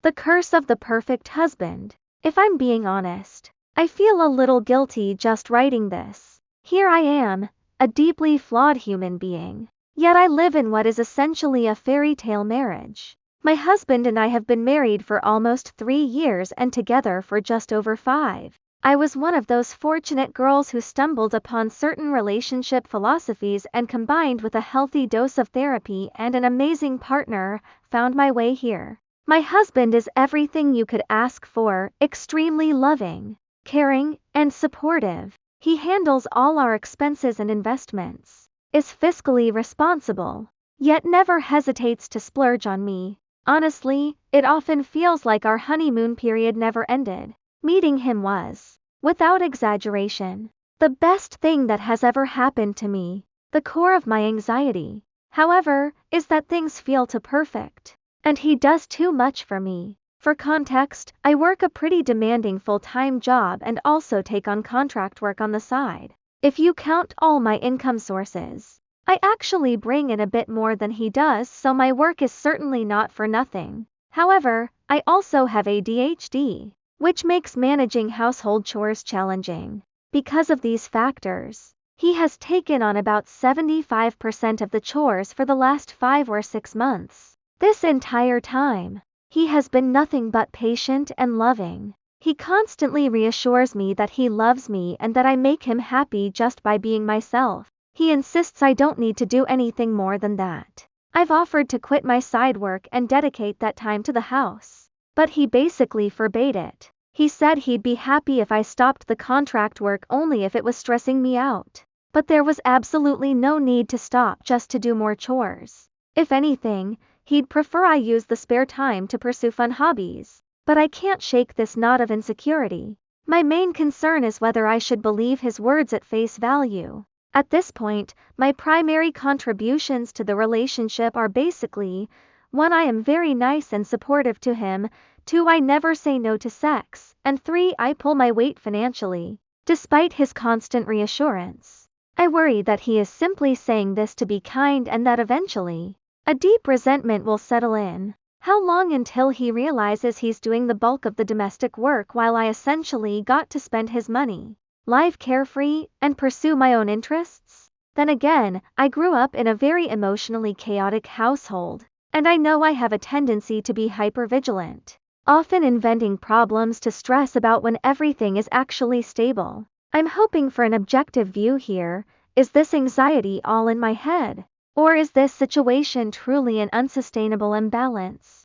The curse of the perfect husband. If I'm being honest, I feel a little guilty just writing this. Here I am, a deeply flawed human being. Yet I live in what is essentially a fairy tale marriage. My husband and I have been married for almost 3 years and together for just over 5. I was one of those fortunate girls who stumbled upon certain relationship philosophies and combined with a healthy dose of therapy and an amazing partner, found my way here. My husband is everything you could ask for, extremely loving, caring, and supportive. He handles all our expenses and investments, is fiscally responsible, yet never hesitates to splurge on me. Honestly, it often feels like our honeymoon period never ended. Meeting him was, without exaggeration, the best thing that has ever happened to me. The core of my anxiety, however, is that things feel too perfect, and he does too much for me. For context, I work a pretty demanding full-time job and also take on contract work on the side. If you count all my income sources, I actually bring in a bit more than he does, so my work is certainly not for nothing. However, I also have ADHD, which makes managing household chores challenging. Because of these factors, he has taken on about 75% of the chores for the last 5 or 6 months. This entire time, he has been nothing but patient and loving. He constantly reassures me that he loves me and that I make him happy just by being myself. He insists I don't need to do anything more than that. I've offered to quit my side work and dedicate that time to the house, but he basically forbade it. He said he'd be happy if I stopped the contract work only if it was stressing me out. But there was absolutely no need to stop just to do more chores. If anything, he'd prefer I use the spare time to pursue fun hobbies. But I can't shake this knot of insecurity. My main concern is whether I should believe his words at face value. At this point, my primary contributions to the relationship are basically: 1. I am very nice and supportive to him, 2. I never say no to sex, and 3. I pull my weight financially. Despite his constant reassurance, I worry that he is simply saying this to be kind and that eventually, a deep resentment will settle in. How long until he realizes he's doing the bulk of the domestic work while I essentially got to spend his money, live carefree, and pursue my own interests? Then again, I grew up in a very emotionally chaotic household, and I know I have a tendency to be hypervigilant, often inventing problems to stress about when everything is actually stable. I'm hoping for an objective view here. Is this anxiety all in my head? Or is this situation truly an unsustainable imbalance?